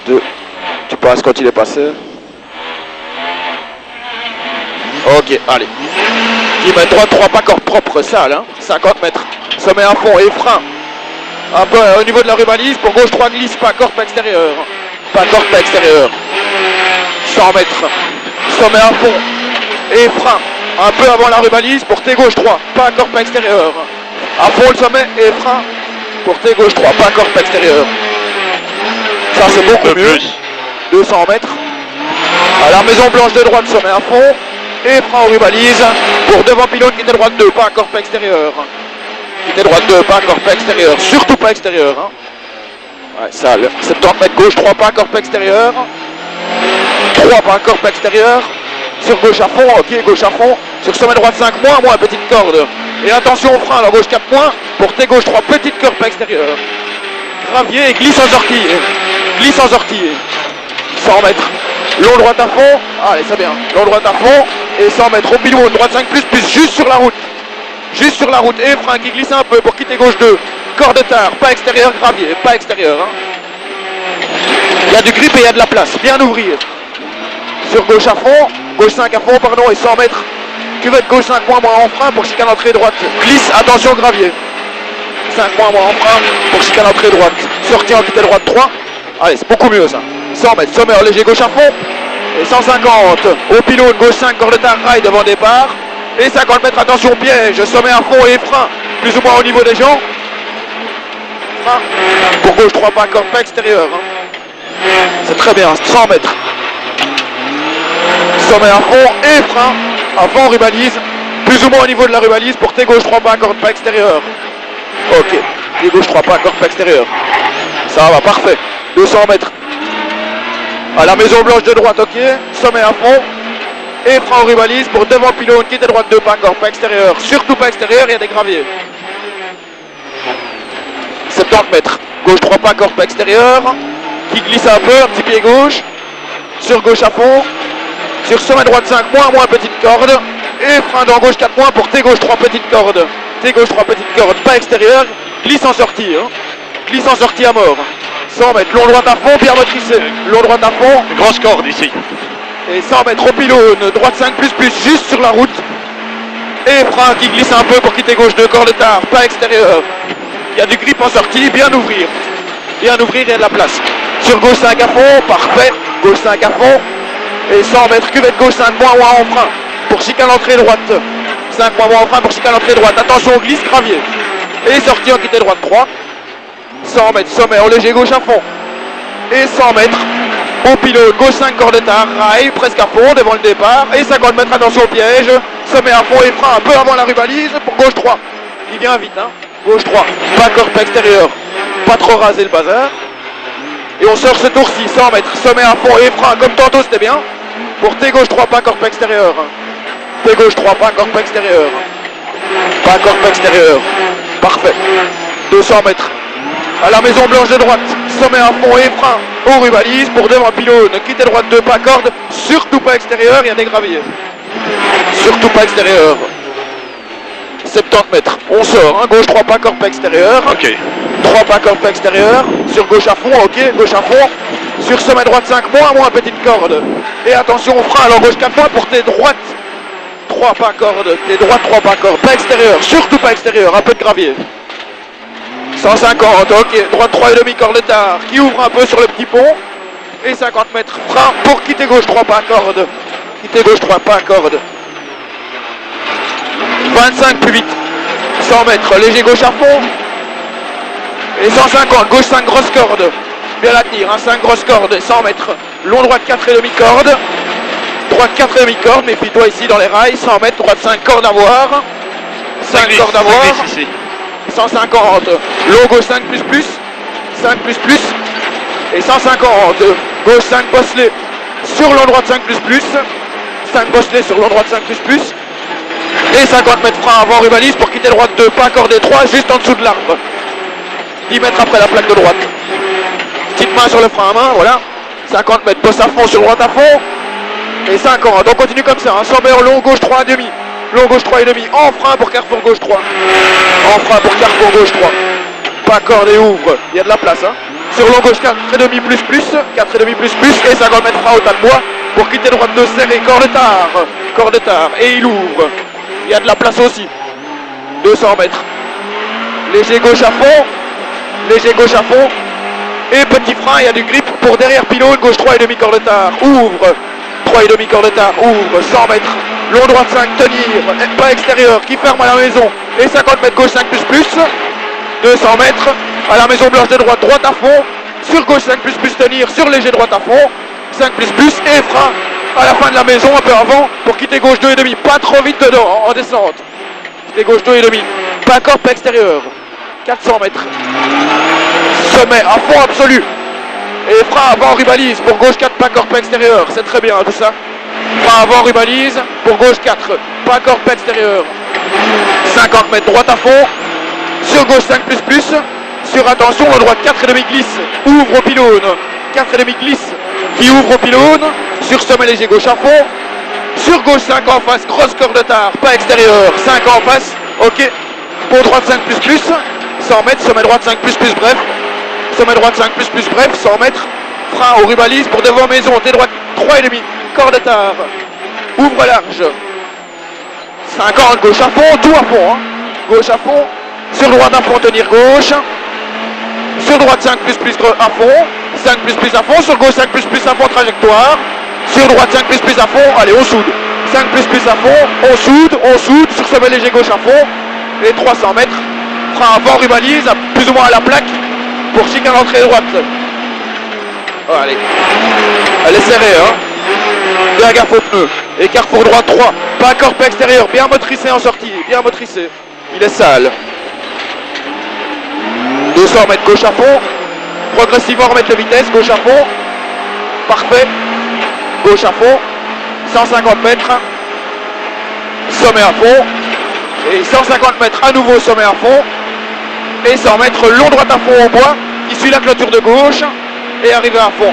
2. Tu passes quand il est passé. Ok, allez. Il met droite 3, pas encore propre, sale, hein. 50 mètres. Sommet à fond et frein. Un peu au niveau de la rubalise. Pour gauche 3, glisse, pas corde, pas extérieur. Pas corde, pas extérieur. 100 mètres. Sommet à fond et frein. Un peu avant la rubalise pour T gauche 3, pas corde, pas extérieur. À fond le sommet et frein pour T gauche 3, pas corde, pas extérieur. Ça c'est beaucoup mieux. 200 mètres. À la maison blanche de droite, sommet à fond. Et frein aux rubalises pour devant pylône qui était droite 2, pas corde, pas extérieur. Qui était droite 2, pas corde, pas extérieur. Surtout pas extérieur. Hein. Ouais, ça, 70 mètres gauche 3, pas corde, pas extérieur. 3, pas corde, pas extérieur. Sur gauche à fond, ok, gauche à fond. Sur sommet droite 5 moins, petite corde. Et attention au frein, alors gauche 4 points. Pour T gauche 3, petite corde, pas extérieure. Gravier et glisse en sortie. Glisse en sortie. 100 mètres. Long droite à fond. Allez, c'est bien. Long droite à fond. Et 100 mètres au pylône. Droite 5 plus, juste sur la route. Juste sur la route. Et frein qui glisse un peu pour quitter gauche 2. Corde tard, pas extérieur, gravier, pas extérieur. Hein. Il y a du grip et il y a de la place. Bien ouvrir. Sur gauche à fond. Gauche 5 à fond, pardon, et 100 mètres. Cuvette gauche 5 moins en frein pour chicane entrée droite. Glisse, attention gravier. 5 moins en frein pour chicane entrée droite. Sortie en quitté droite 3. Allez, c'est beaucoup mieux ça. 100 mètres, sommet en léger gauche à fond. Et 150 au pylône, gauche 5, corde tard, rail devant départ. Et 50 mètres, attention piège, sommet à fond et frein. Plus ou moins au niveau des gens. Frein. Pour gauche 3 pas, corde pas extérieur. Hein. C'est très bien, 100 mètres. Sommet à fond et frein. Avant rubalise. Plus ou moins au niveau de la rubalise pour T gauche 3 pas, corde pas extérieur. Ok. T gauche 3 pas, corde pas extérieur. Ça va, parfait. 200 mètres. À la maison blanche de droite, ok. Sommet à fond. Et frein au rubalise pour devant pylône, quitte droite 2 pas, corde pas extérieur. Surtout pas extérieur, il y a des graviers. 70 mètres. Gauche 3 pas, corde pas extérieur. Qui glisse un peu, un petit pied gauche. Sur gauche à fond. Sur sommet droite 5 moins, petite corde. Et frein dans gauche 4 points pour T gauche 3 petite corde. T gauche 3 petite corde, pas extérieure. Glisse en sortie. Hein. Glisse en sortie à mort. 100 mètres, long droite à fond, bien motricé. Long droite à fond. Grosse corde ici. Et 100 mètres au pylône, droite 5 plus, juste sur la route. Et frein qui glisse un peu pour quitter gauche 2, corde tard, pas extérieur. Il y a du grip en sortie, bien ouvrir. Bien ouvrir, il y a de la place. Sur gauche 5 à fond, parfait. Gauche 5 à fond. Et 100 mètres, cuvette gauche 5 moins en frein. Pour chicane entrée droite. 5 moins en frein pour chicane entrée droite. Attention, glisse, gravier. Et sortie en quitté droite 3. 100 mètres, sommet en léger gauche à fond. Et 100 mètres. Au pylône, gauche 5, corde tard, rail, presque à fond devant le départ. Et 50 mètres, attention au piège. Sommet à fond et frein un peu avant la rubalise pour gauche 3. Il vient vite, hein. Gauche 3, pas corde, pas extérieur. Pas trop raser le bazar. Et on sort ce tour-ci, 100 mètres, sommet à fond et frein, comme tantôt c'était bien. Pour T gauche 3, pas corde, pas extérieur. T gauche 3, pas corde, pas extérieur. Pas corde, pas extérieur. Parfait. 200 mètres. À la maison blanche de droite, sommet à fond et frein. Au rubalise pour devant pylône, quitter droite 2, pas corde. Surtout pas extérieur, il y a des graviers. Surtout pas extérieur. 70 mètres. On sort, hein. Gauche 3 pas corde, pas extérieur. Ok. 3 pas corde, pas extérieur. Sur gauche à fond, ok, gauche à fond. Sur sommet droite 5 moins petite corde. Et attention au frein, alors gauche 4 points pour tes droites. 3 pas corde, tes droites 3 pas corde, pas extérieur, surtout pas extérieur, un peu de gravier. 150, ok, droite 3 et demi corde tard, qui ouvre un peu sur le petit pont. Et 50 mètres, frein pour quitter gauche 3 pas corde. Quitter gauche 3 pas corde. 25 plus vite. 100 mètres, léger gauche à fond. Et 150, gauche 5 grosse corde. Bien la tenir, hein, 5 grosses cordes, 100 mètres. Long droite 4 et demi corde. Droite 4 et demi corde, méfie-toi ici dans les rails. 100 mètres, droite 5 cordes à voir. 5 cordes à voir. 150, long gauche 5 plus. 5 plus. Et 150, gauche 5 bosselé sur long droite 5 plus. 5 bosselé sur long droite 5 plus. Et 50 mètres frein avant rubalise pour quitter droite 2, pas corde 3, juste en dessous de l'arbre. 10 mètres après la plaque de droite. Petite main sur le frein à main, voilà. 50 mètres, bosse à fond sur droite à fond. Et 50, on continue comme ça, hein. 100 mètres, long gauche 3 et demi. Long gauche 3 et demi, en frein pour carrefour gauche 3. En frein pour carrefour gauche 3. Pas corde et ouvre, il y a de la place, hein. Sur long gauche 4,5 plus plus, 4,5 plus plus, et 50 mètres frein au tas de bois pour quitter droite de serré, corps de tard, et il ouvre. Il y a de la place aussi. 200 mètres. Léger gauche à fond, et petit frein, il y a du grip pour derrière pylône, gauche 3,5 corps de tard, ouvre. 3,5 corps de tard, ouvre, 100 mètres. Long droite 5, tenir, pas extérieur, qui ferme à la maison, et 50 mètres gauche 5 plus plus, 200 mètres, à la maison blanche de droite, droite à fond, sur gauche 5 plus plus tenir, sur léger droite à fond, 5 plus plus, et frein à la fin de la maison, un peu avant, pour quitter gauche 2,5, pas trop vite dedans, en descente, quitter gauche 2,5, pas corps, pas extérieur, 400 mètres, sommet à fond absolu, et frein avant rubalise, pour gauche 4, pas corps, pas extérieur, c'est très bien tout ça. Frein avant rubalise, pour gauche 4, pas corps, pas extérieur, 50 mètres droite à fond, sur gauche 5 plus plus, sur attention, à droite 4,5 glisse, ouvre au pylône, 4,5 glisse, qui ouvre au pylône, sur sommet léger gauche à fond, sur gauche 5 en face, grosse corps de tard, pas extérieur, 5 en face, ok, pour droite 5 plus plus, 100 mètres, sommet droite 5 plus plus, bref, sommet droite 5 plus plus, bref, 100 mètres, frein au rubalise pour devant maison, T droite 3,5, corps de tard, ouvre large, 50, gauche à fond, tout à fond, hein. Gauche à fond, sur droite à fond, tenir gauche, sur droite 5 plus plus à fond, 5 plus plus à fond, sur gauche 5 plus plus à fond, trajectoire, sur droite 5 plus plus à fond, allez on soude, 5 plus plus à fond, on soude, sur sommet léger gauche à fond, et 300 mètres, frein avant rubalise, plus ou moins à la plaque, pour chicane entrée droite. Oh, allez, elle est serrée, hein. Bien gaffe aux pneus. Écart pour droite 3. Pas corps pas extérieur. Bien motricé en sortie. Bien motricé. Il est sale. 200 mètres gauche à fond. Progressivement remettre la vitesse. Gauche à fond. Parfait. Gauche à fond. 150 mètres. Sommet à fond. Et 150 mètres à nouveau sommet à fond. Et 100 mètres long droite à fond au bois. Qui suit la clôture de gauche. Et arrivé à fond.